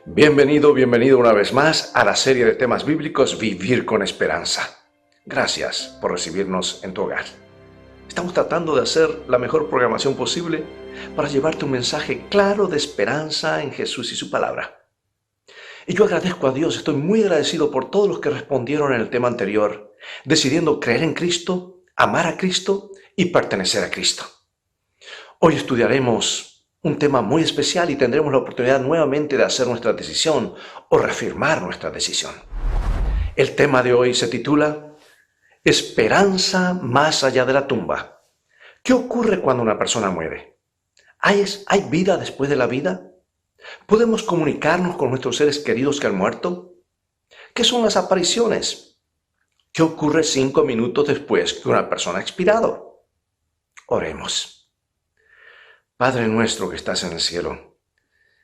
Bienvenido una vez más a la serie de temas bíblicos Vivir con Esperanza. Gracias por recibirnos en tu hogar. Estamos tratando de hacer la mejor programación posible para llevarte un mensaje claro de esperanza en Jesús y su palabra. Y yo agradezco a Dios, estoy muy agradecido por todos los que respondieron en el tema anterior, decidiendo creer en Cristo, amar a Cristo y pertenecer a Cristo. Hoy estudiaremos un tema muy especial y tendremos la oportunidad nuevamente de hacer nuestra decisión o reafirmar nuestra decisión. El tema de hoy se titula Esperanza más allá de la tumba. ¿Qué ocurre cuando una persona muere? ¿Hay vida después de la vida? ¿Podemos comunicarnos con nuestros seres queridos que han muerto? ¿Qué son las apariciones? ¿Qué ocurre 5 minutos después que una persona ha expirado? Oremos. Padre nuestro que estás en el cielo,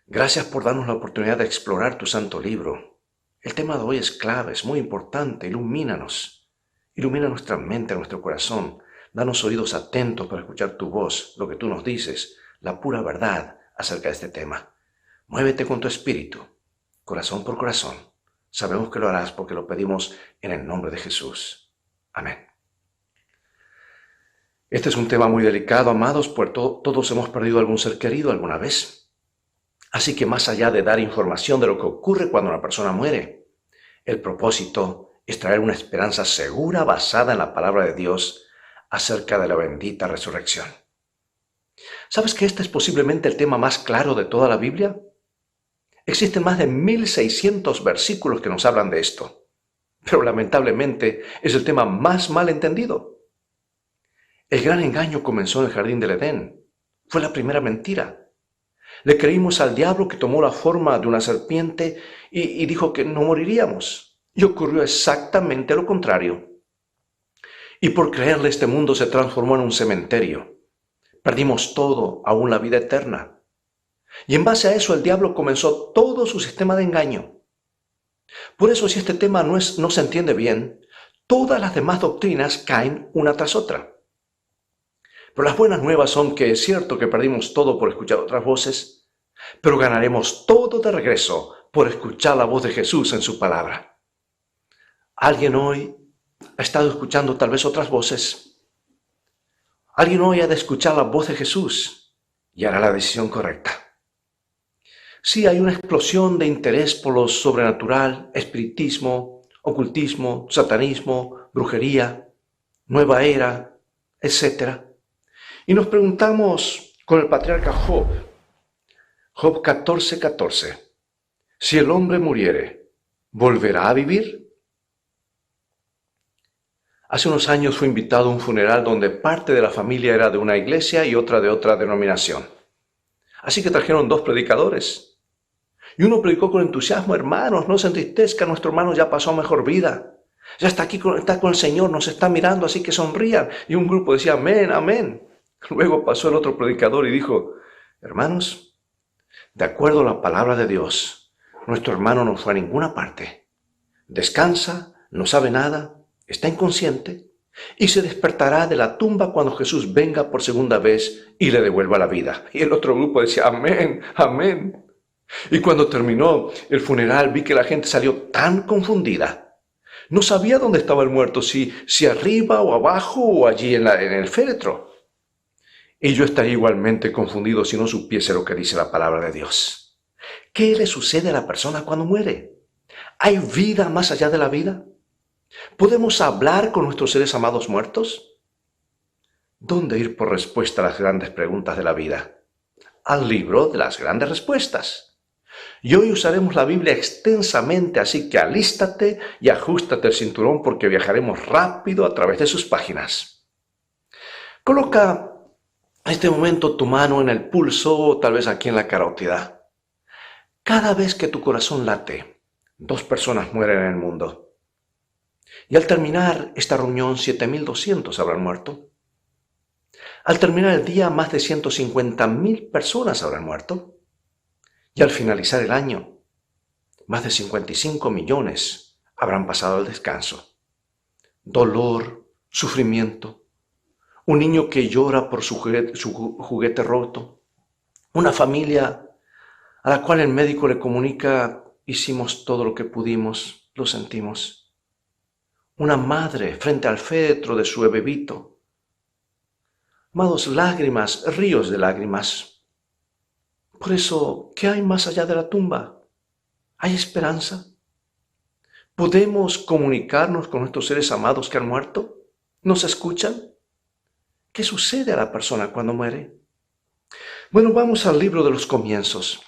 gracias por darnos la oportunidad de explorar tu santo libro. El tema de hoy es clave, es muy importante. Ilumínanos, ilumina nuestra mente, nuestro corazón. Danos oídos atentos para escuchar tu voz, lo que tú nos dices, la pura verdad acerca de este tema. Muévete con tu espíritu, corazón por corazón. Sabemos que lo harás porque lo pedimos en el nombre de Jesús. Amén. Este es un tema muy delicado, amados, pues todos hemos perdido algún ser querido alguna vez. Así que más allá de dar información de lo que ocurre cuando una persona muere, el propósito es traer una esperanza segura basada en la palabra de Dios acerca de la bendita resurrección. ¿Sabes que este es posiblemente el tema más claro de toda la Biblia? Existen más de 1600 versículos que nos hablan de esto, pero lamentablemente es el tema más mal entendido. El gran engaño comenzó en el jardín del Edén. Fue la primera mentira. Le creímos al diablo que tomó la forma de una serpiente y dijo que no moriríamos. Y ocurrió exactamente lo contrario. Y por creerle este mundo se transformó en un cementerio. Perdimos todo, aún la vida eterna. Y en base a eso el diablo comenzó todo su sistema de engaño. Por eso si este tema no se entiende bien, todas las demás doctrinas caen una tras otra. Pero las buenas nuevas son que es cierto que perdimos todo por escuchar otras voces, pero ganaremos todo de regreso por escuchar la voz de Jesús en su palabra. ¿Alguien hoy ha estado escuchando tal vez otras voces? ¿Alguien hoy ha de escuchar la voz de Jesús y hará la decisión correcta? Sí, hay una explosión de interés por lo sobrenatural, espiritismo, ocultismo, satanismo, brujería, nueva era, etc. Y nos preguntamos con el patriarca Job 14:14, si el hombre muriere, ¿volverá a vivir? Hace unos años fui invitado a un funeral donde parte de la familia era de una iglesia y otra de otra denominación. Así que trajeron 2 predicadores. Y uno predicó con entusiasmo: hermanos, no se entristezcan, nuestro hermano ya pasó a mejor vida. Ya está con el Señor, nos está mirando, así que sonrían. Y un grupo decía: amén, amén. Luego pasó el otro predicador y dijo: hermanos, de acuerdo a la palabra de Dios, nuestro hermano no fue a ninguna parte. Descansa, no sabe nada, está inconsciente y se despertará de la tumba cuando Jesús venga por segunda vez y le devuelva la vida. Y el otro grupo decía: amén, amén. Y cuando terminó el funeral vi que la gente salió tan confundida. No sabía dónde estaba el muerto, si arriba o abajo o allí en el féretro. Y yo estaría igualmente confundido si no supiese lo que dice la palabra de Dios. ¿Qué le sucede a la persona cuando muere? ¿Hay vida más allá de la vida? ¿Podemos hablar con nuestros seres amados muertos? ¿Dónde ir por respuesta a las grandes preguntas de la vida? Al libro de las grandes respuestas. Y hoy usaremos la Biblia extensamente, así que alístate y ajustate el cinturón porque viajaremos rápido a través de sus páginas. Coloca a este momento tu mano en el pulso o tal vez aquí en la carótida. Cada vez que tu corazón late, 2 personas mueren en el mundo. Y al terminar esta reunión, 7,200 habrán muerto. Al terminar el día, más de 150,000 personas habrán muerto. Y al finalizar el año, más de 55 millones habrán pasado al descanso. Dolor, sufrimiento. Un niño que llora por su juguete roto, una familia a la cual el médico le comunica: hicimos todo lo que pudimos, lo sentimos. Una madre frente al féretro de su bebito. Amados, lágrimas, ríos de lágrimas. Por eso, ¿qué hay más allá de la tumba? ¿Hay esperanza? ¿Podemos comunicarnos con nuestros seres amados que han muerto? ¿Nos escuchan? ¿Qué sucede a la persona cuando muere? Bueno, vamos al libro de los comienzos,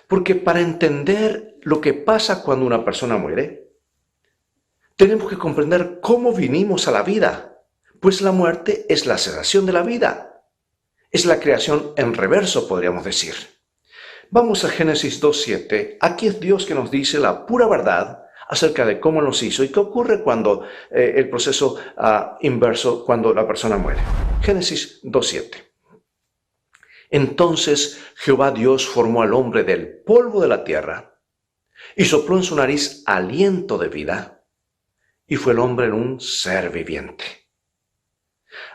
porque para entender lo que pasa cuando una persona muere, tenemos que comprender cómo vinimos a la vida, pues la muerte es la cesación de la vida, es la creación en reverso, podríamos decir. Vamos a Génesis 2:7, aquí es Dios que nos dice la pura verdad acerca de cómo nos hizo y qué ocurre cuando el proceso inverso, cuando la persona muere. Génesis 2:7. Entonces Jehová Dios formó al hombre del polvo de la tierra y sopló en su nariz aliento de vida, y fue el hombre en un ser viviente.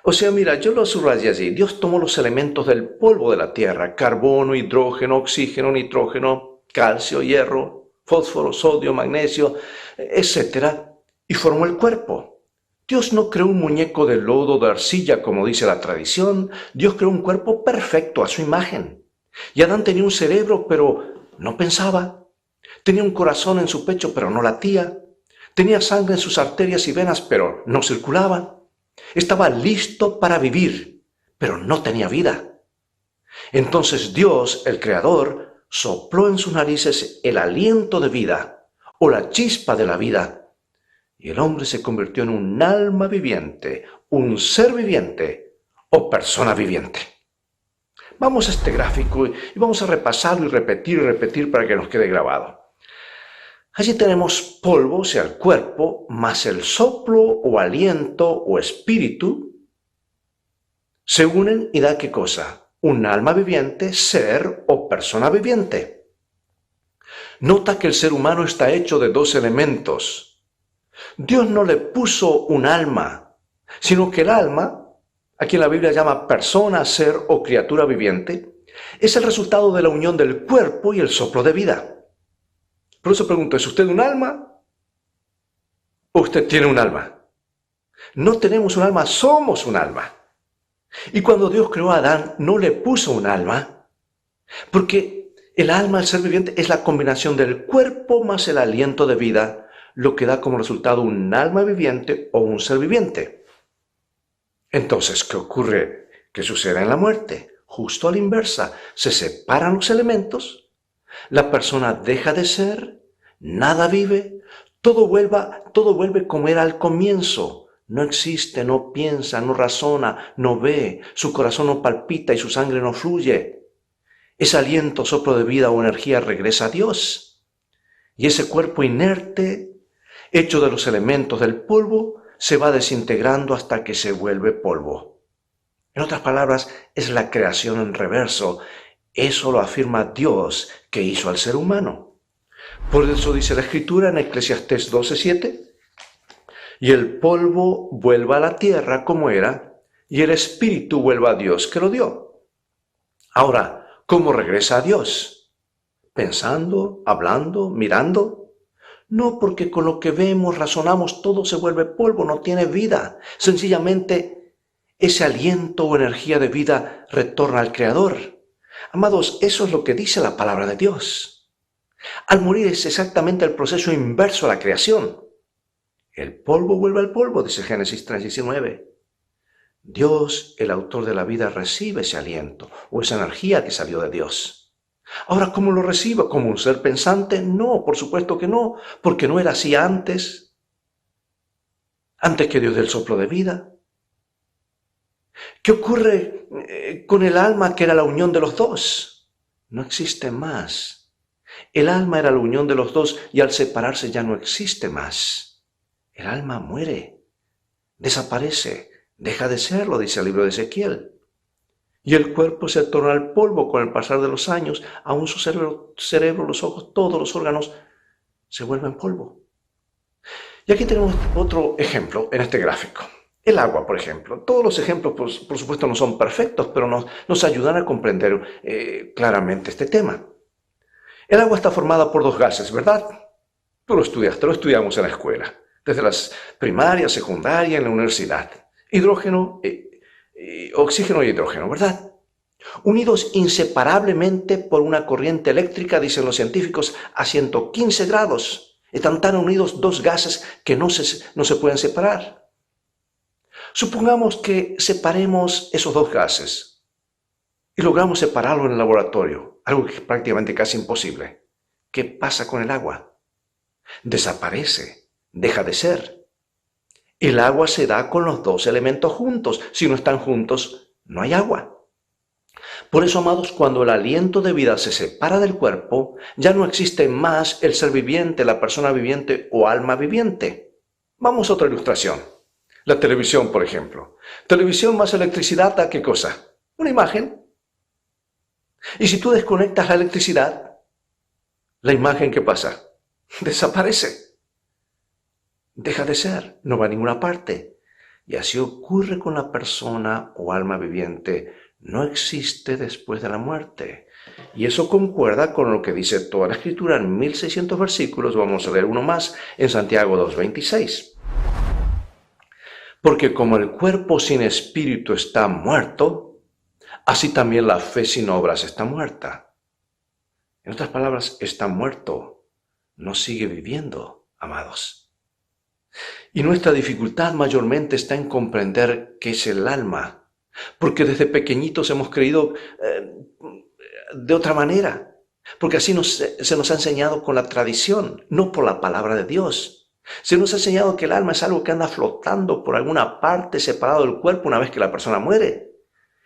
O sea, mira, yo lo subrayé allí. Dios tomó los elementos del polvo de la tierra: carbono, hidrógeno, oxígeno, nitrógeno, calcio, hierro, fósforo, sodio, magnesio, etc. y formó el cuerpo. Dios no creó un muñeco de lodo, de arcilla, como dice la tradición. Dios creó un cuerpo perfecto a su imagen. Y Adán tenía un cerebro, pero no pensaba. Tenía un corazón en su pecho, pero no latía. Tenía sangre en sus arterias y venas, pero no circulaban. Estaba listo para vivir, pero no tenía vida. Entonces Dios, el Creador, sopló en sus narices el aliento de vida, o la chispa de la vida, y el hombre se convirtió en un alma viviente, un ser viviente o persona viviente. Vamos a este gráfico y vamos a repasarlo y repetir para que nos quede grabado. Allí tenemos polvo, o sea, el cuerpo, más el soplo o aliento o espíritu, se unen y da ¿qué cosa? Un alma viviente, ser o persona viviente. Nota que el ser humano está hecho de dos elementos. Dios no le puso un alma, sino que el alma, a quien la Biblia llama persona, ser o criatura viviente, es el resultado de la unión del cuerpo y el soplo de vida. Por eso pregunto, ¿es usted un alma o usted tiene un alma? No tenemos un alma, somos un alma. Y cuando Dios creó a Adán, no le puso un alma, porque el alma, el ser viviente, es la combinación del cuerpo más el aliento de vida, lo que da como resultado un alma viviente o un ser viviente. Entonces, ¿qué ocurre? ¿Qué sucede en la muerte? Justo a la inversa, se separan los elementos, la persona deja de ser, nada vive, todo vuelve como era al comienzo. No existe, no piensa, no razona, no ve, su corazón no palpita y su sangre no fluye. Ese aliento, soplo de vida o energía regresa a Dios. Y ese cuerpo inerte, hecho de los elementos del polvo, se va desintegrando hasta que se vuelve polvo. En otras palabras, es la creación en reverso. Eso lo afirma Dios que hizo al ser humano. Por eso dice la Escritura en Eclesiastés 12:7, y el polvo vuelva a la tierra como era, y el espíritu vuelva a Dios que lo dio. Ahora, ¿cómo regresa a Dios? ¿Pensando, hablando, mirando? No, porque con lo que vemos, razonamos, todo se vuelve polvo, no tiene vida. Sencillamente, ese aliento o energía de vida retorna al Creador. Amados, eso es lo que dice la palabra de Dios. Al morir es exactamente el proceso inverso a la creación. El polvo vuelve al polvo, dice Génesis 3:19. Dios, el autor de la vida, recibe ese aliento o esa energía que salió de Dios. Ahora, ¿cómo lo recibe? ¿Como un ser pensante? No, por supuesto que no, porque no era así antes que Dios dé el soplo de vida. ¿Qué ocurre con el alma que era la unión de los dos? No existe más. El alma era la unión de los dos y al separarse ya no existe más. El alma muere, desaparece, deja de serlo, dice el libro de Ezequiel. Y el cuerpo se torna al polvo con el pasar de los años, aún su cerebro, los ojos, todos los órganos se vuelven polvo. Y aquí tenemos otro ejemplo en este gráfico. El agua, por ejemplo. Todos los ejemplos, por supuesto, no son perfectos, pero nos ayudan a comprender claramente este tema. El agua está formada por dos gases, ¿verdad? Tú lo estudiaste, lo estudiamos en la escuela, desde las primarias, secundaria, en la universidad. Hidrógeno, oxígeno y hidrógeno, ¿verdad? Unidos inseparablemente por una corriente eléctrica, dicen los científicos, a 115 grados. Están tan unidos dos gases que no se pueden separar. Supongamos que separemos esos dos gases y logramos separarlo en el laboratorio, algo que es prácticamente casi imposible. ¿Qué pasa con el agua? Desaparece, deja de ser. El agua se da con los dos elementos juntos. Si no están juntos, no hay agua. Por eso, amados, cuando el aliento de vida se separa del cuerpo, ya no existe más el ser viviente, la persona viviente o alma viviente. Vamos a otra ilustración. La televisión, por ejemplo. Televisión más electricidad, ¿da qué cosa? Una imagen. Y si tú desconectas la electricidad, la imagen, ¿qué pasa? Desaparece. Deja de ser, no va a ninguna parte. Y así ocurre con la persona o alma viviente. No existe después de la muerte. Y eso concuerda con lo que dice toda la Escritura en 1600 versículos. Vamos a leer uno más en Santiago 2:26. Porque como el cuerpo sin espíritu está muerto, así también la fe sin obras está muerta. En otras palabras, está muerto, no sigue viviendo, amados. Y nuestra dificultad mayormente está en comprender qué es el alma, porque desde pequeñitos hemos creído de otra manera, porque así se nos ha enseñado con la tradición, no por la palabra de Dios. Se nos ha enseñado que el alma es algo que anda flotando por alguna parte separado del cuerpo una vez que la persona muere.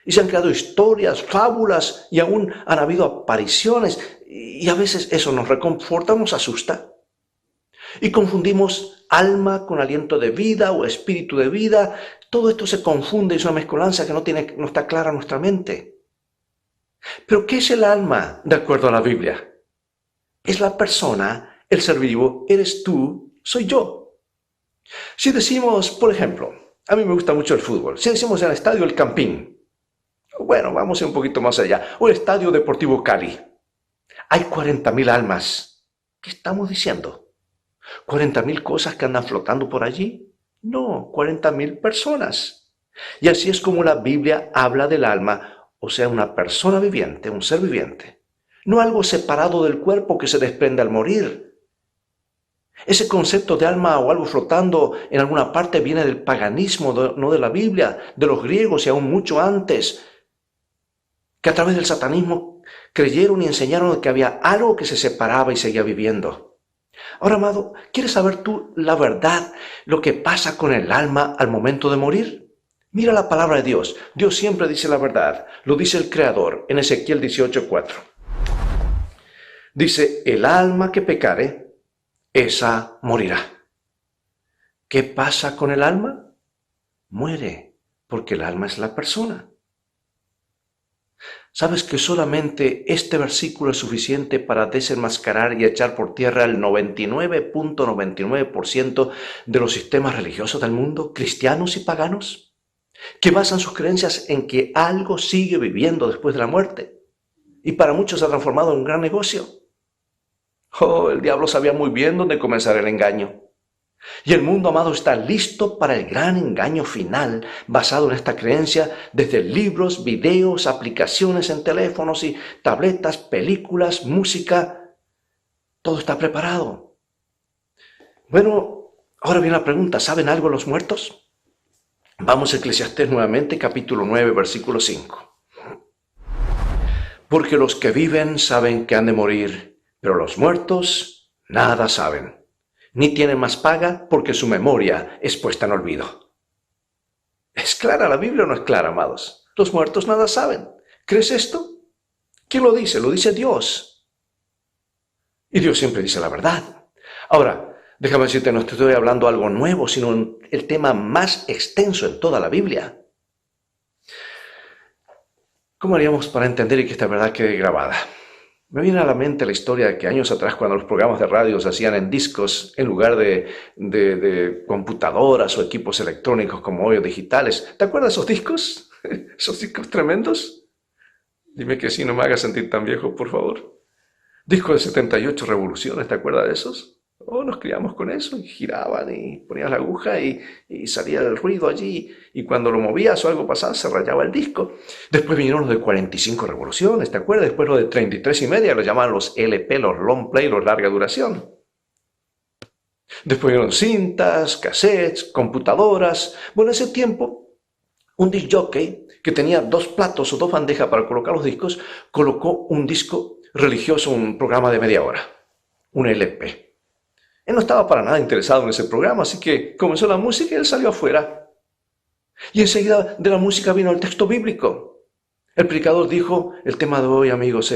Y se han creado historias, fábulas, y aún han habido apariciones, y a veces eso nos reconforta, nos asusta. Y confundimos alma con aliento de vida o espíritu de vida. Todo esto se confunde, es una mezcolanza que no está clara en nuestra mente. Pero ¿qué es el alma de acuerdo a la Biblia? Es la persona, el ser vivo, eres tú, soy yo. Si decimos, por ejemplo, a mí me gusta mucho el fútbol, si decimos el estadio El Campín, bueno, vamos a ir un poquito más allá, o el Estadio Deportivo Cali, hay 40.000 almas. ¿Qué estamos diciendo? ¿40.000 cosas que andan flotando por allí? No, 40.000 personas. Y así es como la Biblia habla del alma, o sea, una persona viviente, un ser viviente. No algo separado del cuerpo que se desprende al morir. Ese concepto de alma o algo flotando en alguna parte viene del paganismo, no de la Biblia, de los griegos y aún mucho antes, que a través del satanismo creyeron y enseñaron que había algo que se separaba y seguía viviendo. Ahora, amado, ¿quieres saber tú la verdad, lo que pasa con el alma al momento de morir? Mira la palabra de Dios. Dios siempre dice la verdad. Lo dice el Creador en Ezequiel 18:4. Dice, el alma que pecare, esa morirá. ¿Qué pasa con el alma? Muere, porque el alma es la persona. ¿Sabes que solamente este versículo es suficiente para desenmascarar y echar por tierra el 99.99% de los sistemas religiosos del mundo, cristianos y paganos, que basan sus creencias en que algo sigue viviendo después de la muerte? Y para muchos se ha transformado en un gran negocio. Oh, el diablo sabía muy bien dónde comenzar el engaño. Y el mundo, amado, está listo para el gran engaño final basado en esta creencia desde libros, videos, aplicaciones en teléfonos y tabletas, películas, música. Todo está preparado. Bueno, ahora viene la pregunta, ¿saben algo los muertos? Vamos a Eclesiastés nuevamente, capítulo 9, versículo 5. Porque los que viven saben que han de morir, pero los muertos nada saben. Ni tienen más paga porque su memoria es puesta en olvido. ¿Es clara la Biblia o no es clara, amados? Los muertos nada saben. ¿Crees esto? ¿Quién lo dice? Lo dice Dios. Y Dios siempre dice la verdad. Ahora, déjame decirte, no te estoy hablando algo nuevo, sino el tema más extenso en toda la Biblia. ¿Cómo haríamos para entender y que esta verdad quede grabada? Me viene a la mente la historia de que años atrás, cuando los programas de radio se hacían en discos en lugar de computadoras o equipos electrónicos como hoy o digitales. ¿Te acuerdas de esos discos? ¿Esos discos tremendos? Dime que sí, no me hagas sentir tan viejo, por favor. Disco de 78 revoluciones, ¿te acuerdas de esos? Oh, nos criamos con eso y giraban y ponías la aguja y salía el ruido allí y cuando lo movías o algo pasaba se rayaba el disco. Después vinieron los de 45 revoluciones, ¿te acuerdas? Después los de 33 y media, los llamaban los LP, los long play, los larga duración. Después vinieron cintas, cassettes, computadoras. Bueno, en ese tiempo, un disc jockey que tenía dos platos o dos bandejas para colocar los discos, colocó un disco religioso, un programa de media hora, un LP. Él no estaba para nada interesado en ese programa, así que comenzó la música y él salió afuera. Y enseguida de la música vino el texto bíblico. El predicador dijo, el tema de hoy, amigos,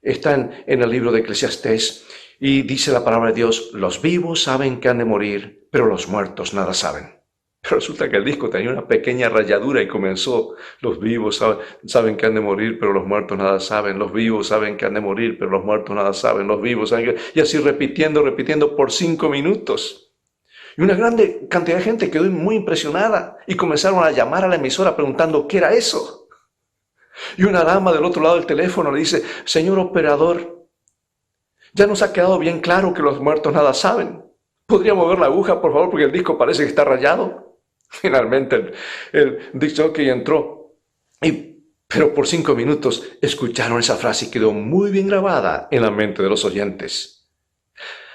está en el libro de Eclesiastés y dice la palabra de Dios, los vivos saben que han de morir, pero los muertos nada saben. Pero resulta que el disco tenía una pequeña rayadura y comenzó, los vivos saben que han de morir, pero los muertos nada saben, los vivos saben que han de morir, pero los muertos nada saben, los vivos saben que... Y así repitiendo por 5 minutos. Y una grande cantidad de gente quedó muy impresionada y comenzaron a llamar a la emisora preguntando qué era eso. Y una dama del otro lado del teléfono le dice, señor operador, ya nos ha quedado bien claro que los muertos nada saben. ¿Podría mover la aguja, por favor, porque el disco parece que está rayado? Finalmente el disc jockey entró, pero por 5 minutos escucharon esa frase y quedó muy bien grabada en la mente de los oyentes.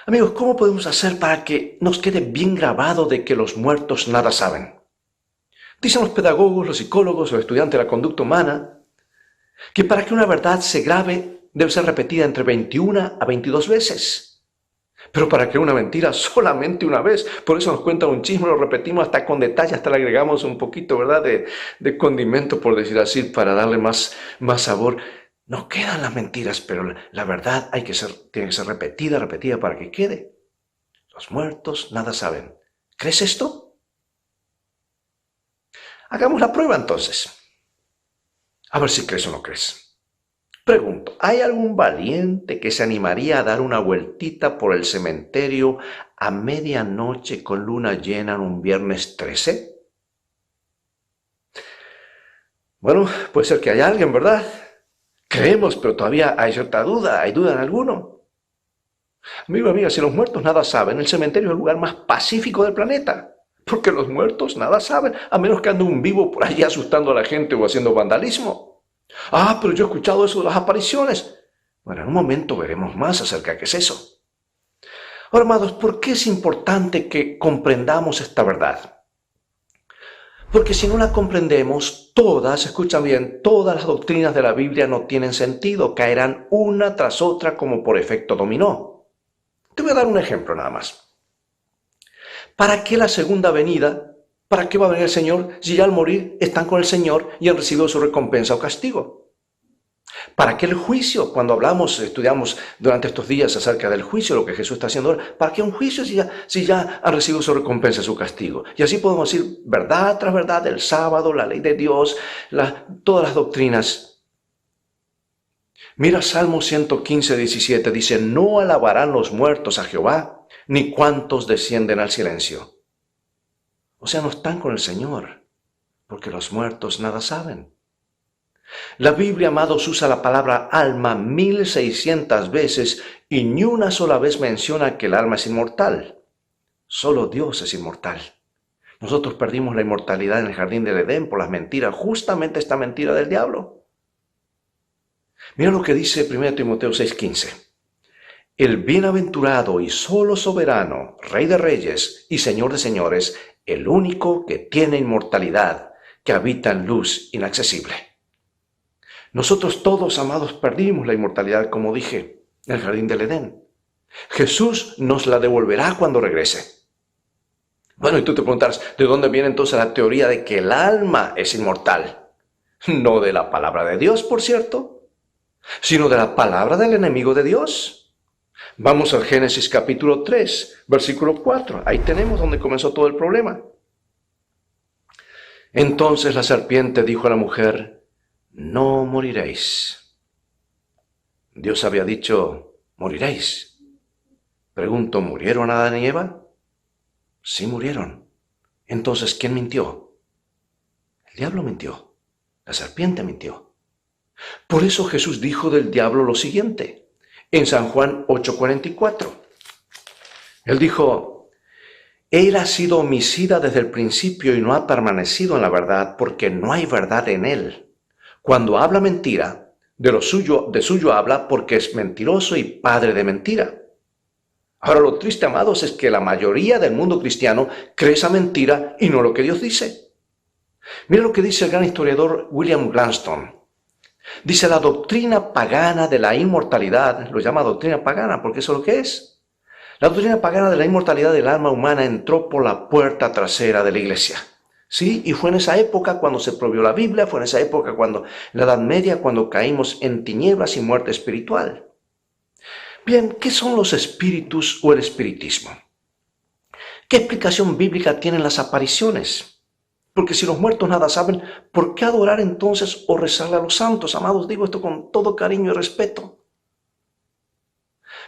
Amigos, ¿cómo podemos hacer para que nos quede bien grabado de que los muertos nada saben? Dicen los pedagogos, los psicólogos, los estudiantes de la conducta humana, que para que una verdad se grabe debe ser repetida entre 21 a 22 veces. Pero para que una mentira solamente una vez. Por eso nos cuentan un chisme, lo repetimos hasta con detalle, hasta le agregamos un poquito, ¿verdad?, de condimento, por decir así, para darle más sabor. No quedan las mentiras, pero la verdad tiene que ser repetida para que quede. Los muertos nada saben. ¿Crees esto? Hagamos la prueba entonces. A ver si crees o no crees. Pregunto, ¿hay algún valiente que se animaría a dar una vueltita por el cementerio a medianoche con luna llena en un viernes 13? Bueno, puede ser que haya alguien, ¿verdad? Creemos, pero todavía hay cierta duda, hay duda en alguno. Amigo, amiga, si los muertos nada saben, el cementerio es el lugar más pacífico del planeta. Porque los muertos nada saben, a menos que ande un vivo por allí asustando a la gente o haciendo vandalismo. Ah, pero yo he escuchado eso de las apariciones. Bueno, en un momento veremos más acerca de qué es eso. Ahora, amados, ¿por qué es importante que comprendamos esta verdad? Porque si no la comprendemos, escuchan bien, todas las doctrinas de la Biblia no tienen sentido, caerán una tras otra como por efecto dominó. Te voy a dar un ejemplo nada más. ¿Para qué la segunda venida? ¿Para qué va a venir el Señor si ya al morir están con el Señor y han recibido su recompensa o castigo? ¿Para qué el juicio? Cuando estudiamos durante estos días acerca del juicio, lo que Jesús está haciendo ahora, ¿para qué un juicio si ya han recibido su recompensa, su castigo? Y así podemos decir verdad tras verdad, el sábado, la ley de Dios, todas las doctrinas. Mira Salmo 115, 17, dice, no alabarán los muertos a Jehová, ni cuantos descienden al silencio. O sea, no están con el Señor, porque los muertos nada saben. La Biblia, amados, usa la palabra alma 1600 veces y ni una sola vez menciona que el alma es inmortal. Solo Dios es inmortal. Nosotros perdimos la inmortalidad en el jardín del Edén por las mentiras, justamente esta mentira del diablo. Mira lo que dice 1 Timoteo 6:15. El bienaventurado y solo soberano, Rey de reyes y Señor de señores, el único que tiene inmortalidad, que habita en luz inaccesible. Nosotros todos, amados, perdimos la inmortalidad, como dije, en el jardín del Edén. Jesús nos la devolverá cuando regrese. Bueno, y tú te preguntarás, ¿de dónde viene entonces la teoría de que el alma es inmortal? No de la palabra de Dios, por cierto, sino de la palabra del enemigo de Dios. Vamos al Génesis capítulo 3, versículo 4. Ahí tenemos donde comenzó todo el problema. Entonces la serpiente dijo a la mujer, no moriréis. Dios había dicho, moriréis. Pregunto, ¿murieron Adán y Eva? Sí murieron. Entonces, ¿quién mintió? El diablo mintió. La serpiente mintió. Por eso Jesús dijo del diablo lo siguiente. en San Juan 8:44. Él dijo, Él ha sido homicida desde el principio y no ha permanecido en la verdad porque no hay verdad en él. Cuando habla mentira, de suyo habla porque es mentiroso y padre de mentira. Ahora lo triste, amados, es que la mayoría del mundo cristiano cree esa mentira y no lo que Dios dice. Mira lo que dice el gran historiador William Gladstone. Dice, la doctrina pagana de la inmortalidad, lo llama doctrina pagana porque eso es lo que es. La doctrina pagana de la inmortalidad del alma humana entró por la puerta trasera de la iglesia. Sí, y fue en esa época cuando se prohibió la Biblia, fue en esa época cuando, en la Edad Media, cuando caímos en tinieblas y muerte espiritual. Bien, ¿qué son los espíritus o el espiritismo? ¿Qué explicación bíblica tienen las apariciones? Porque si los muertos nada saben, ¿por qué adorar entonces o rezarle a los santos? Amados, digo esto con todo cariño y respeto.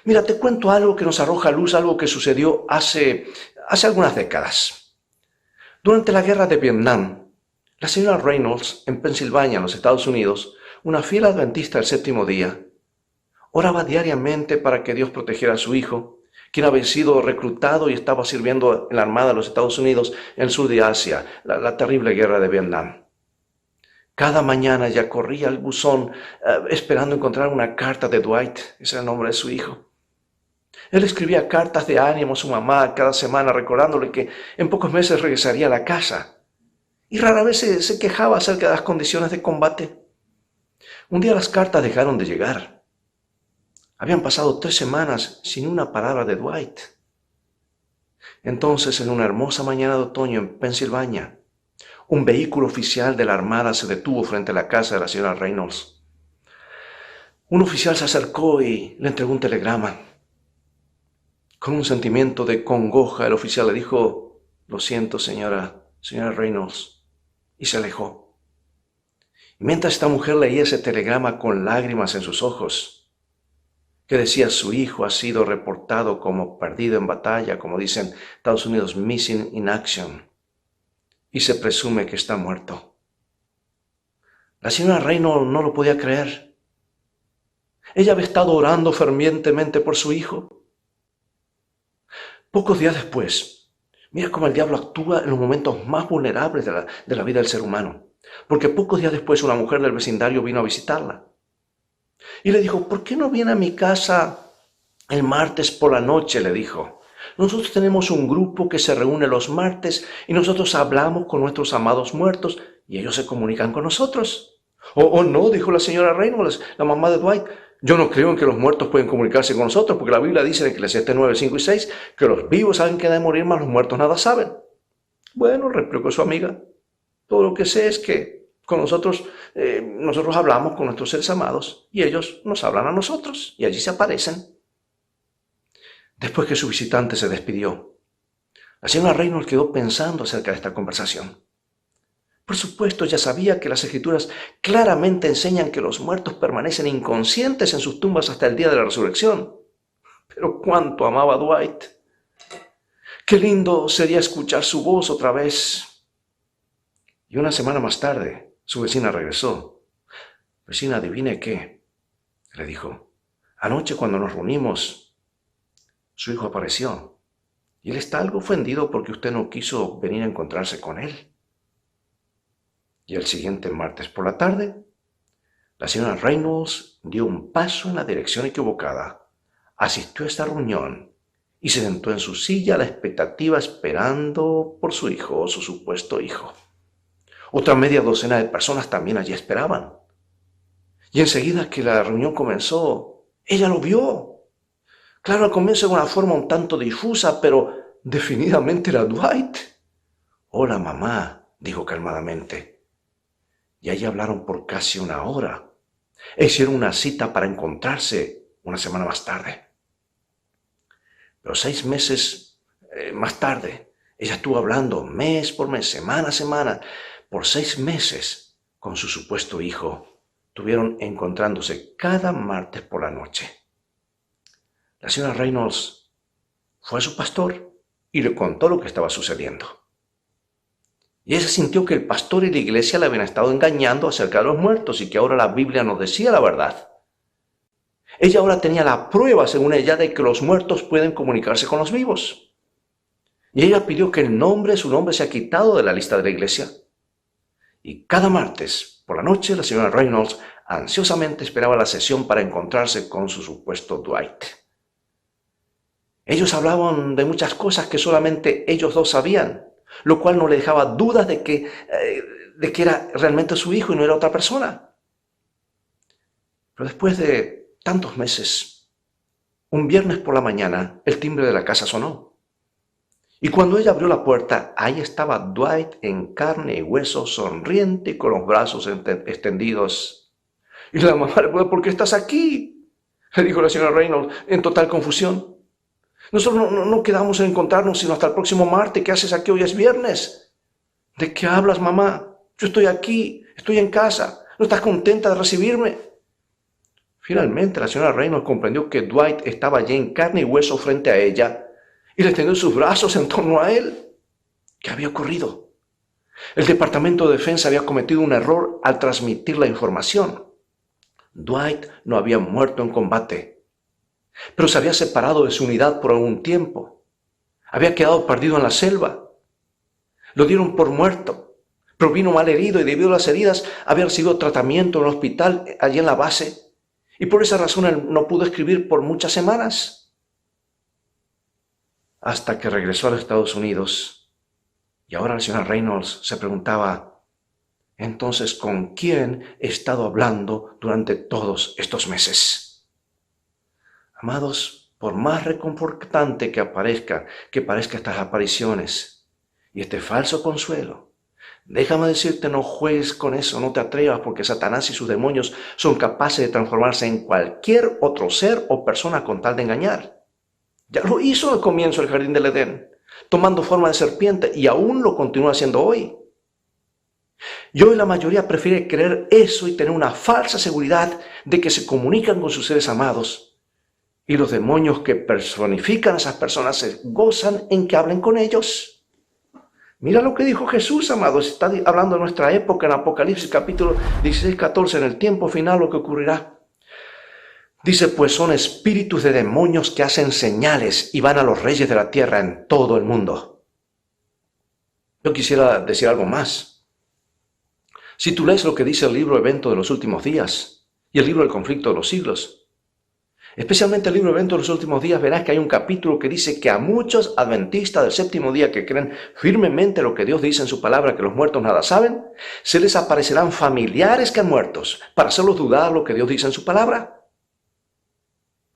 Mira, te cuento algo que nos arroja a luz, algo que sucedió hace algunas décadas. Durante la guerra de Vietnam, la señora Reynolds, en Pensilvania, en los Estados Unidos, una fiel adventista del séptimo día, oraba diariamente para que Dios protegiera a su hijo, quien había sido reclutado y estaba sirviendo en la Armada de los Estados Unidos en el sur de Asia, la terrible guerra de Vietnam. Cada mañana ella corría al buzón esperando encontrar una carta de Dwight, ese era el nombre de su hijo. Él escribía cartas de ánimo a su mamá cada semana recordándole que en pocos meses regresaría a la casa. Y rara vez se quejaba acerca de las condiciones de combate. Un día las cartas dejaron de llegar. Habían pasado 3 semanas sin una palabra de Dwight. Entonces, en una hermosa mañana de otoño en Pensilvania, un vehículo oficial de la Armada se detuvo frente a la casa de la señora Reynolds. Un oficial se acercó y le entregó un telegrama. Con un sentimiento de congoja, el oficial le dijo, lo siento, señora Reynolds, y se alejó. Y mientras esta mujer leía ese telegrama con lágrimas en sus ojos, que decía su hijo ha sido reportado como perdido en batalla, como dicen Estados Unidos, missing in action, y se presume que está muerto. La señora Reynolds no lo podía creer. Ella había estado orando fervientemente por su hijo. Pocos días después, mira cómo el diablo actúa en los momentos más vulnerables de la vida del ser humano. Porque pocos días después una mujer del vecindario vino a visitarla. Y le dijo, ¿por qué no viene a mi casa el martes por la noche? Le dijo. Nosotros tenemos un grupo que se reúne los martes y nosotros hablamos con nuestros amados muertos y ellos se comunican con nosotros. Oh, no, dijo la señora Reynolds, la mamá de Dwight. Yo no creo en que los muertos pueden comunicarse con nosotros, porque la Biblia dice en Eclesiastés 9, 5 y 6 que los vivos saben que de morir, mas los muertos nada saben. Bueno, replicó su amiga, todo lo que sé es que con nosotros hablamos con nuestros seres amados y ellos nos hablan a nosotros y allí se aparecen. Después que su visitante se despidió, la señora Reynolds quedó pensando acerca de esta conversación. Por supuesto, ella sabía que las Escrituras claramente enseñan que los muertos permanecen inconscientes en sus tumbas hasta el día de la resurrección. Pero cuánto amaba a Dwight. Qué lindo sería escuchar su voz otra vez. Y una semana más tarde, su vecina regresó. Vecina, adivine qué, le dijo. Anoche cuando nos reunimos, su hijo apareció. Y él está algo ofendido porque usted no quiso venir a encontrarse con él. Y el siguiente martes por la tarde, la señora Reynolds dio un paso en la dirección equivocada, asistió a esta reunión y se sentó en su silla a la expectativa esperando por su hijo o su supuesto hijo. Otra media docena de personas también allí esperaban. Y enseguida que la reunión comenzó, ella lo vio. Claro, al comienzo de una forma un tanto difusa, pero definidamente era Dwight. Hola, mamá, dijo calmadamente. Y allí hablaron por casi una hora. E hicieron una cita para encontrarse una semana más tarde. Pero 6 meses más tarde, ella estuvo hablando mes por mes, semana a semana, por 6 meses con su supuesto hijo. Estuvieron encontrándose cada martes por la noche. La señora Reynolds fue a su pastor y le contó lo que estaba sucediendo. Y ella sintió que el pastor y la iglesia le habían estado engañando acerca de los muertos y que ahora la Biblia nos decía la verdad. Ella ahora tenía la prueba, según ella, de que los muertos pueden comunicarse con los vivos. Y ella pidió que su nombre sea quitado de la lista de la iglesia. Y cada martes, por la noche, la señora Reynolds ansiosamente esperaba la sesión para encontrarse con su supuesto Dwight. Ellos hablaban de muchas cosas que solamente ellos dos sabían, lo cual no le dejaba dudas de que era realmente su hijo y no era otra persona. Pero después de tantos meses, un viernes por la mañana, el timbre de la casa sonó. Y cuando ella abrió la puerta, ahí estaba Dwight en carne y hueso, sonriente y con los brazos extendidos. Y la mamá le preguntó: ¿por qué estás aquí?, le dijo la señora Reynolds en total confusión. Nosotros no quedamos en encontrarnos sino hasta el próximo martes. ¿Qué haces aquí? Hoy es viernes. ¿De qué hablas, mamá? Yo estoy aquí, estoy en casa. ¿No estás contenta de recibirme? Finalmente la señora Reynolds comprendió que Dwight estaba allí en carne y hueso frente a ella y le extendió sus brazos en torno a él. ¿Qué había ocurrido? El Departamento de Defensa había cometido un error al transmitir la información. Dwight no había muerto en combate, pero se había separado de su unidad por algún tiempo. Había quedado perdido en la selva. Lo dieron por muerto, pero vino mal herido y debido a las heridas había recibido tratamiento en el hospital allí en la base. Y por esa razón él no pudo escribir por muchas semanas. Hasta que regresó a los Estados Unidos. Y ahora la señora Reynolds se preguntaba: entonces, ¿con quién he estado hablando durante todos estos meses? Amados, por más reconfortante que parezca estas apariciones y este falso consuelo, déjame decirte, no juegues con eso, no te atrevas, porque Satanás y sus demonios son capaces de transformarse en cualquier otro ser o persona con tal de engañar. Ya lo hizo al comienzo del jardín del Edén, tomando forma de serpiente, y aún lo continúa haciendo hoy. Y hoy la mayoría prefiere creer eso y tener una falsa seguridad de que se comunican con sus seres amados. Y los demonios que personifican a esas personas se gozan en que hablen con ellos. Mira lo que dijo Jesús, amados. Está hablando de nuestra época en Apocalipsis capítulo 16, 14. En el tiempo final lo que ocurrirá. Dice: pues son espíritus de demonios que hacen señales y van a los reyes de la tierra en todo el mundo. Yo quisiera decir algo más. Si tú lees lo que dice el libro Evento de los Últimos Días y el libro El Conflicto de los Siglos, especialmente el libro Evento de los Últimos Días, verás que hay un capítulo que dice que a muchos adventistas del séptimo día que creen firmemente lo que Dios dice en su palabra, que los muertos nada saben, se les aparecerán familiares que han muerto para hacerlos dudar lo que Dios dice en su palabra.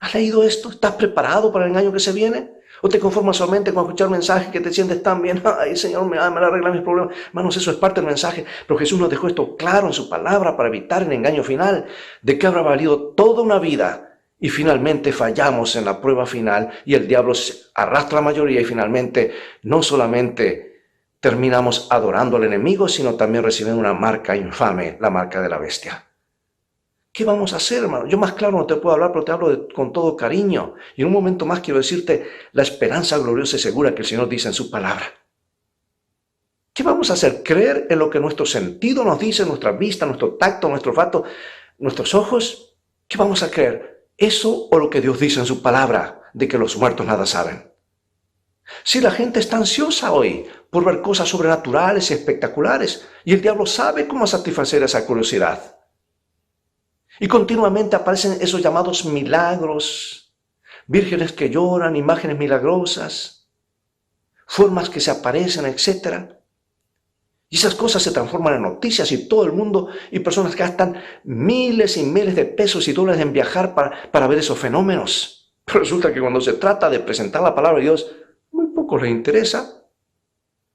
¿Has leído esto? ¿Estás preparado para el engaño que se viene? ¿O te conformas solamente con escuchar mensajes que te sientes tan bien? Ay, Señor, me arregla mis problemas. Hermanos, eso es parte del mensaje. Pero Jesús nos dejó esto claro en su palabra para evitar el engaño final. ¿De qué habrá valido toda una vida? Y finalmente fallamos en la prueba final y el diablo arrastra a la mayoría y finalmente no solamente terminamos adorando al enemigo, sino también recibiendo una marca infame, la marca de la bestia. ¿Qué vamos a hacer, hermano? Yo más claro no te puedo hablar, pero te hablo con todo cariño. Y en un momento más quiero decirte la esperanza gloriosa y segura que el Señor dice en su palabra. ¿Qué vamos a hacer? ¿Creer en lo que nuestro sentido nos dice, nuestra vista, nuestro tacto, nuestro olfato, nuestros ojos? ¿Qué vamos a creer? ¿Eso o lo que Dios dice en su palabra, de que los muertos nada saben? Si la gente está ansiosa hoy por ver cosas sobrenaturales y espectaculares, y el diablo sabe cómo satisfacer esa curiosidad. Y continuamente aparecen esos llamados milagros, vírgenes que lloran, imágenes milagrosas, formas que se aparecen, etc. Y esas cosas se transforman en noticias y todo el mundo, y personas gastan miles y miles de pesos y dólares en viajar para ver esos fenómenos. Pero resulta que cuando se trata de presentar la palabra de Dios, muy poco les interesa.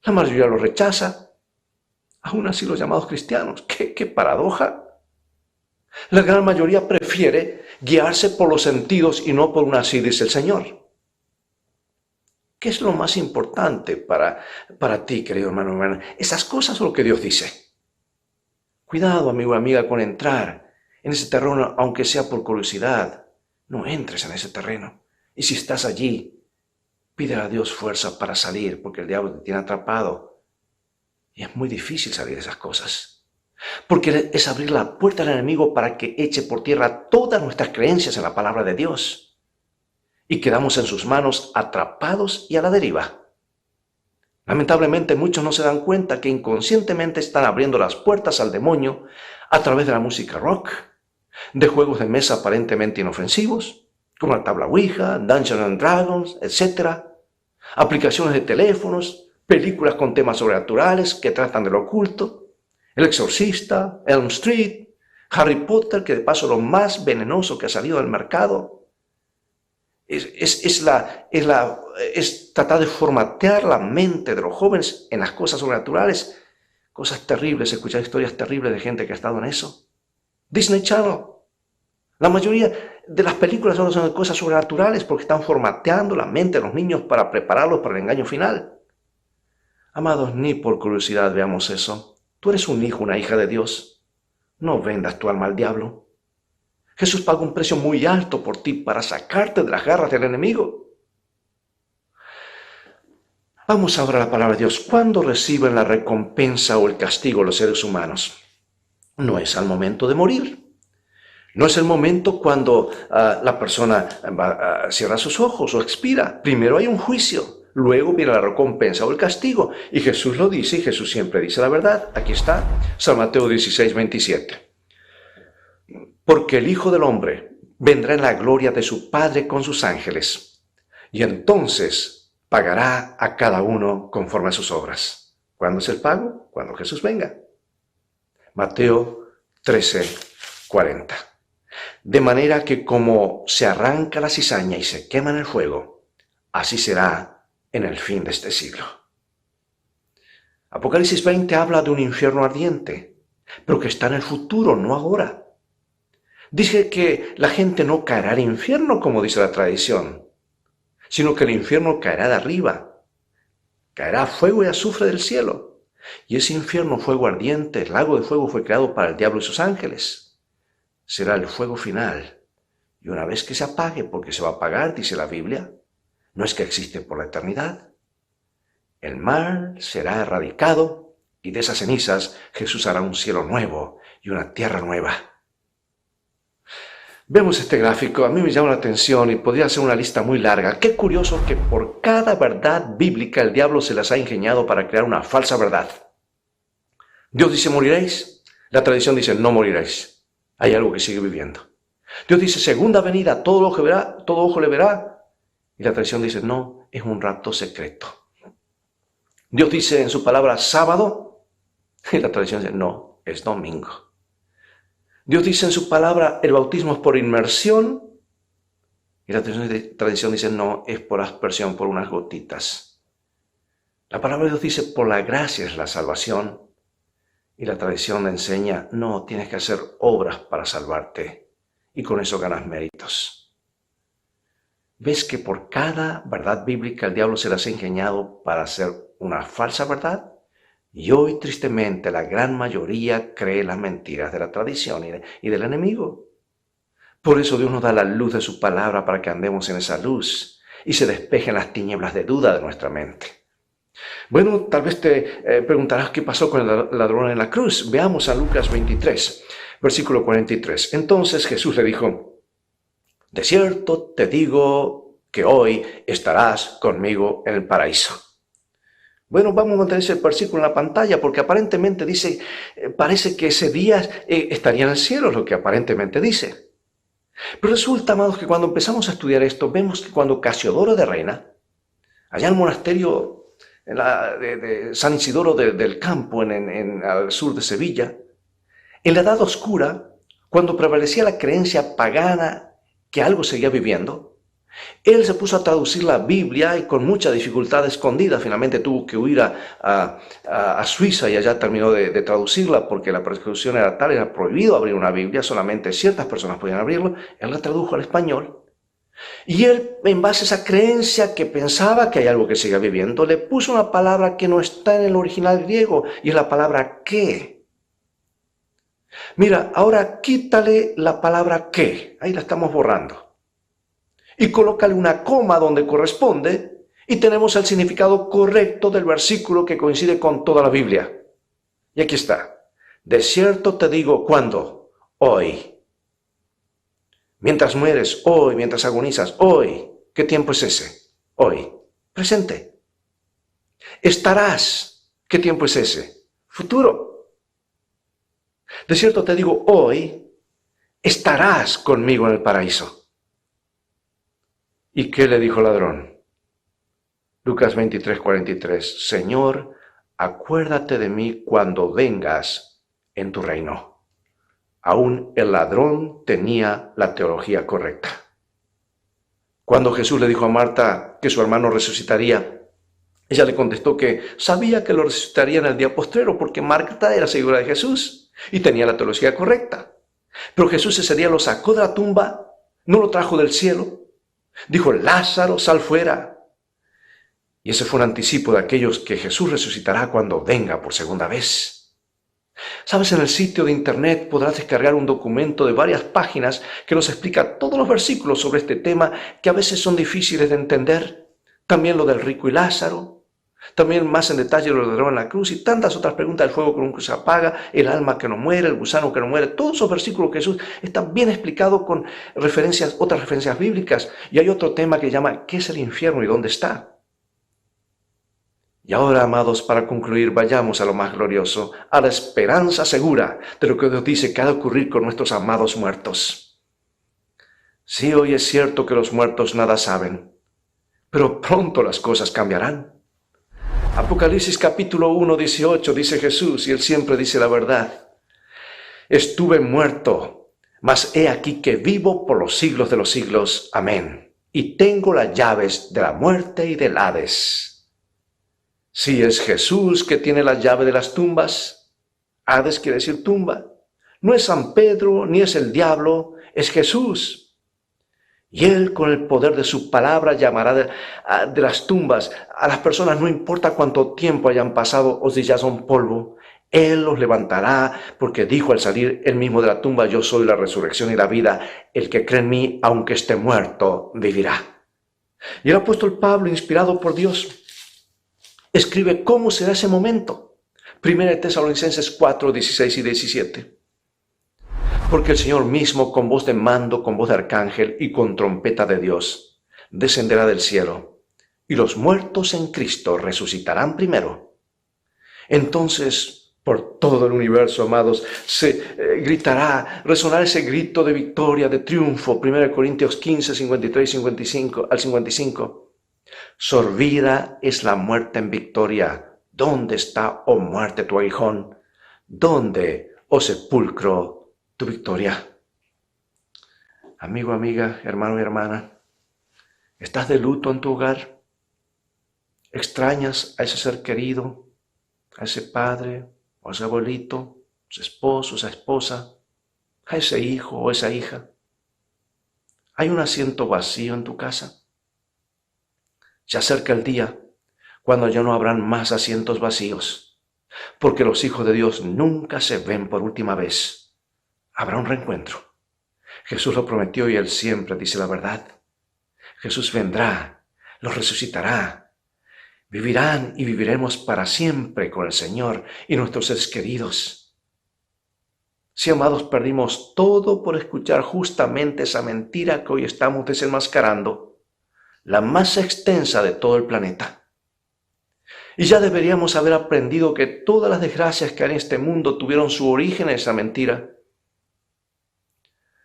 La mayoría lo rechaza. Aún así los llamados cristianos. ¡Qué paradoja! La gran mayoría prefiere guiarse por los sentidos y no por una así dice el Señor. ¿Qué es lo más importante para ti, querido hermano, hermana? ¿Esas cosas o lo que Dios dice? Cuidado, amigo y amiga, con entrar en ese terreno, aunque sea por curiosidad. No entres en ese terreno. Y si estás allí, pide a Dios fuerza para salir, porque el diablo te tiene atrapado. Y es muy difícil salir de esas cosas. porque es abrir la puerta al enemigo para que eche por tierra todas nuestras creencias en la palabra de Dios. Y quedamos en sus manos atrapados y a la deriva. Lamentablemente muchos no se dan cuenta que inconscientemente están abriendo las puertas al demonio a través de la música rock, de juegos de mesa aparentemente inofensivos, como la tabla Ouija, Dungeons and Dragons, etc., aplicaciones de teléfonos, películas con temas sobrenaturales que tratan de lo oculto, El Exorcista, Elm Street, Harry Potter, que de paso es lo más venenoso que ha salido del mercado. Es tratar de formatear la mente de los jóvenes en las cosas sobrenaturales, cosas terribles, escuchar historias terribles de gente que ha estado en eso. Disney Channel. La mayoría de las películas son de cosas sobrenaturales porque están formateando la mente de los niños para prepararlos para el engaño final. Amados, ni por curiosidad veamos eso. Tú eres un hijo, una hija de Dios. No vendas tu alma al diablo. Jesús pagó un precio muy alto por ti para sacarte de las garras del enemigo. Vamos ahora a la palabra de Dios. ¿Cuándo reciben la recompensa o el castigo los seres humanos? No es al momento de morir. No es el momento cuando la persona cierra sus ojos o expira. Primero hay un juicio. Luego viene la recompensa o el castigo. Y Jesús lo dice, y Jesús siempre dice la verdad. Aquí está, San Mateo 16, 27. Porque el Hijo del Hombre vendrá en la gloria de su Padre con sus ángeles, y entonces pagará a cada uno conforme a sus obras. ¿Cuándo es el pago? Cuando Jesús venga. Mateo 13, 40. De manera que como se arranca la cizaña y se quema en el fuego, así será en el fin de este siglo. Apocalipsis 20 habla de un infierno ardiente, pero que está en el futuro, no ahora. Dice que la gente no caerá al infierno, como dice la tradición, sino que el infierno caerá de arriba. Caerá fuego y azufre del cielo. Y ese infierno, fuego ardiente, el lago de fuego, fue creado para el diablo y sus ángeles. Será el fuego final. Y una vez que se apague, porque se va a apagar, dice la Biblia, no es que existe por la eternidad. El mal será erradicado y de esas cenizas Jesús hará un cielo nuevo y una tierra nueva. Vemos este gráfico, a mí me llama la atención y podría hacer una lista muy larga. Qué curioso que por cada verdad bíblica el diablo se las ha ingeniado para crear una falsa verdad. Dios dice moriréis, la tradición dice no moriréis. Hay algo que sigue viviendo. Dios dice segunda venida, todo ojo le verá. Y la tradición dice no, es un rapto secreto. Dios dice en su palabra sábado, y la tradición dice no, es domingo. Dios dice en su palabra, el bautismo es por inmersión, y la tradición dice, no, es por aspersión, por unas gotitas. La palabra de Dios dice, por la gracia es la salvación, y la tradición enseña, no, tienes que hacer obras para salvarte, y con eso ganas méritos. ¿Ves que por cada verdad bíblica el diablo se las ha ingeniado para hacer una falsa verdad? Y hoy, tristemente, la gran mayoría cree las mentiras de la tradición y del enemigo. Por eso Dios nos da la luz de su palabra para que andemos en esa luz y se despejen las tinieblas de duda de nuestra mente. Bueno, tal vez te preguntarás qué pasó con el ladrón en la cruz. Veamos a Lucas 23, versículo 43. Entonces Jesús le dijo, de cierto te digo que hoy estarás conmigo en el paraíso. Bueno, vamos a mantener ese versículo en la pantalla porque aparentemente dice, parece que ese día estaría en el cielo, lo que aparentemente dice. Pero resulta, amados, que cuando empezamos a estudiar esto, vemos que cuando Casiodoro de Reina, allá en el monasterio de San Isidoro del Campo, al sur de Sevilla, en la Edad Oscura, cuando prevalecía la creencia pagana que algo seguía viviendo, él se puso a traducir la Biblia y con mucha dificultad escondida finalmente tuvo que huir a Suiza y allá terminó de traducirla porque la persecución era tal, era prohibido abrir una Biblia, solamente ciertas personas podían abrirlo. Él la tradujo al español y él, en base a esa creencia que pensaba que hay algo que sigue viviendo, le puso una palabra que no está en el original griego y es la palabra que. Mira, ahora quítale la palabra que, ahí la estamos borrando. Y colócale una coma donde corresponde y tenemos el significado correcto del versículo que coincide con toda la Biblia. Y aquí está. De cierto te digo, ¿cuándo? Hoy. Mientras mueres, hoy, mientras agonizas, hoy. ¿Qué tiempo es ese? Hoy. Presente. Estarás. ¿Qué tiempo es ese? Futuro. De cierto te digo, hoy estarás conmigo en el paraíso. ¿Y qué le dijo el ladrón? Lucas 23:43. Señor, acuérdate de mí cuando vengas en tu reino. Aún el ladrón tenía la teología correcta. Cuando Jesús le dijo a Marta que su hermano resucitaría, ella le contestó que sabía que lo resucitaría en el día postrero porque Marta era seguidora de Jesús y tenía la teología correcta. Pero Jesús ese día lo sacó de la tumba, no lo trajo del cielo. Dijo, Lázaro, sal fuera. Y ese fue un anticipo de aquellos que Jesús resucitará cuando venga por segunda vez. Sabes, en el sitio de internet podrás descargar un documento de varias páginas que nos explica todos los versículos sobre este tema que a veces son difíciles de entender. También lo del rico y Lázaro. También más en detalle lo del ladrón en la cruz y tantas otras preguntas del fuego que nunca se apaga, el alma que no muere, el gusano que no muere. Todos esos versículos de Jesús están bien explicados con otras referencias bíblicas. Y hay otro tema que llama ¿qué es el infierno y dónde está? Y ahora, amados, para concluir, vayamos a lo más glorioso, a la esperanza segura de lo que Dios dice que ha de ocurrir con nuestros amados muertos. Sí, hoy es cierto que los muertos nada saben, pero pronto las cosas cambiarán. Apocalipsis capítulo 1:18 dice Jesús, y Él siempre dice la verdad. Estuve muerto, mas he aquí que vivo por los siglos de los siglos. Amén. Y tengo las llaves de la muerte y del Hades. Si es Jesús que tiene la llave de las tumbas, Hades quiere decir tumba, no es San Pedro ni es el diablo, es Jesús. Y Él con el poder de su palabra llamará de las tumbas a las personas, no importa cuánto tiempo hayan pasado o si ya son polvo. Él los levantará porque dijo al salir Él mismo de la tumba, yo soy la resurrección y la vida, el que cree en mí, aunque esté muerto, vivirá. Y el apóstol Pablo, inspirado por Dios, escribe cómo será ese momento. 1 Tesalonicenses 4:16 y 17. Porque el Señor mismo, con voz de mando, con voz de arcángel y con trompeta de Dios, descenderá del cielo, y los muertos en Cristo resucitarán primero. Entonces, por todo el universo, amados, gritará, resonará ese grito de victoria, de triunfo. 1 Corintios 15, 53 al 55. Sorbida es la muerte en victoria. ¿Dónde está, oh muerte, tu aguijón? ¿Dónde, oh sepulcro, tu victoria? Amigo, amiga, hermano y hermana, ¿estás de luto en tu hogar? ¿Extrañas a ese ser querido, a ese padre o a ese abuelito, su esposo, esa esposa, a ese hijo o esa hija? ¿Hay un asiento vacío en tu casa? Se acerca el día cuando ya no habrán más asientos vacíos, porque los hijos de Dios nunca se ven por última vez. Habrá un reencuentro. Jesús lo prometió y Él siempre dice la verdad. Jesús vendrá, los resucitará. Vivirán y viviremos para siempre con el Señor y nuestros seres queridos. Si, amados, perdimos todo por escuchar justamente esa mentira que hoy estamos desenmascarando, la más extensa de todo el planeta. Y ya deberíamos haber aprendido que todas las desgracias que hay en este mundo tuvieron su origen en esa mentira.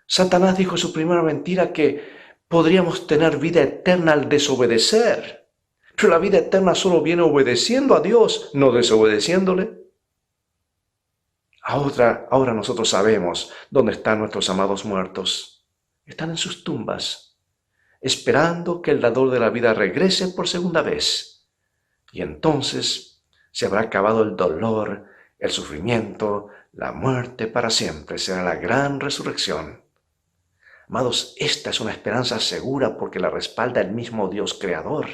Satanás dijo en su primera mentira que podríamos tener vida eterna al desobedecer. Pero la vida eterna solo viene obedeciendo a Dios, no desobedeciéndole. Ahora nosotros sabemos dónde están nuestros amados muertos. Están en sus tumbas, esperando que el dador de la vida regrese por segunda vez. Y entonces se habrá acabado el dolor, el sufrimiento, la muerte para siempre. Será la gran resurrección. Amados, esta es una esperanza segura porque la respalda el mismo Dios creador.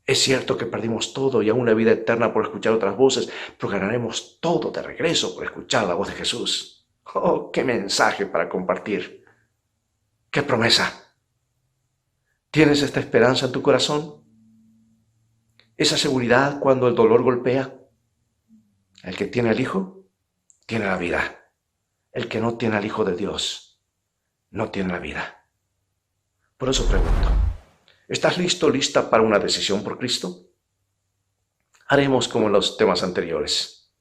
Es cierto que perdimos todo y aún la vida eterna por escuchar otras voces, pero ganaremos todo de regreso por escuchar la voz de Jesús. ¡Oh, qué mensaje para compartir! ¡Qué promesa! ¿Tienes esta esperanza en tu corazón? ¿Esa seguridad cuando el dolor golpea? ¿El que tiene al Hijo? tiene la vida. El que no tiene al Hijo de Dios no tiene la vida. Por eso pregunto, ¿estás listo, lista para una decisión por Cristo? Haremos como en los temas anteriores.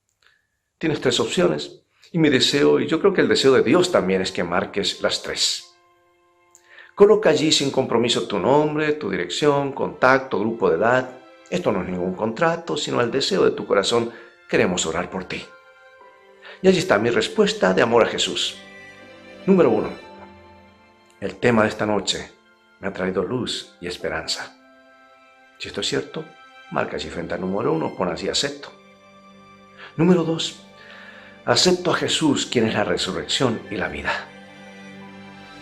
Tienes 3 opciones y mi deseo, y yo creo que el deseo de Dios también, es que marques las 3. Coloca allí sin compromiso tu nombre, tu dirección, contacto, grupo de edad. Esto no es ningún contrato, sino el deseo de tu corazón. Queremos orar por ti. Y allí está mi respuesta de amor a Jesús. Número 1. El tema de esta noche me ha traído luz y esperanza. Si esto es cierto, marca allí frente al número 1, pon allí acepto. Número 2. Acepto a Jesús, quien es la resurrección y la vida.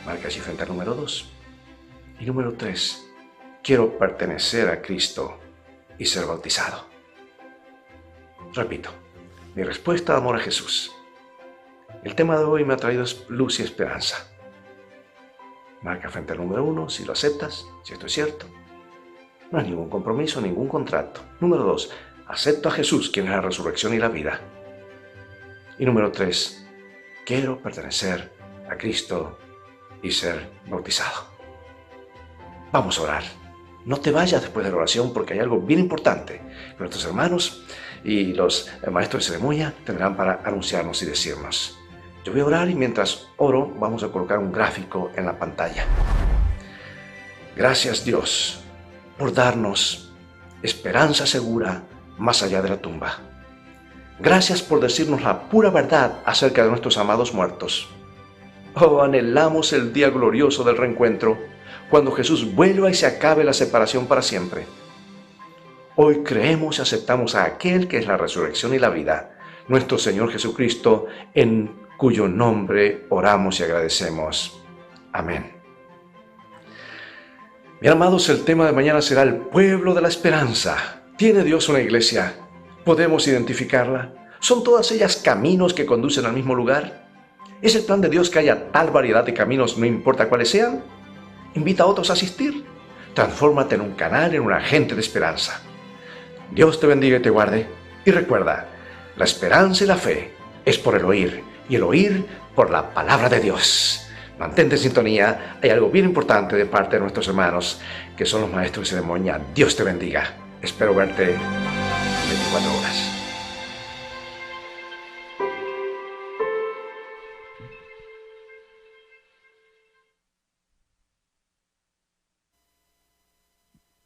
Marca allí frente al número 2. Y número 3. Quiero pertenecer a Cristo y ser bautizado. Repito, mi respuesta de amor a Jesús. El tema de hoy me ha traído luz y esperanza. Marca frente al número 1 si lo aceptas, si esto es cierto. No hay ningún compromiso, ningún contrato. Número 2. Acepto a Jesús, quien es la resurrección y la vida. Y número 3. Quiero pertenecer a Cristo y ser bautizado. Vamos a orar. No te vayas después de la oración porque hay algo bien importante que nuestros hermanos y los maestros de ceremonia tendrán para anunciarnos y decirnos. Yo voy a orar y mientras oro vamos a colocar un gráfico en la pantalla. Gracias Dios por darnos esperanza segura más allá de la tumba. Gracias por decirnos la pura verdad acerca de nuestros amados muertos. Oh, anhelamos el día glorioso del reencuentro, cuando Jesús vuelva y se acabe la separación para siempre. Hoy creemos y aceptamos a aquel que es la resurrección y la vida, nuestro Señor Jesucristo, en cuyo nombre oramos y agradecemos. Amén. Bien, amados, el tema de mañana será el pueblo de la esperanza. ¿Tiene Dios una iglesia? ¿Podemos identificarla? ¿Son todas ellas caminos que conducen al mismo lugar? ¿Es el plan de Dios que haya tal variedad de caminos, no importa cuáles sean? Invita a otros a asistir. Transfórmate en un canal, en un agente de esperanza. Dios te bendiga y te guarde. Y recuerda, la esperanza y la fe es por el oír, y el oír por la palabra de Dios. Mantente en sintonía. Hay algo bien importante de parte de nuestros hermanos, que son los maestros de ceremonia. Dios te bendiga. Espero verte en 24 horas.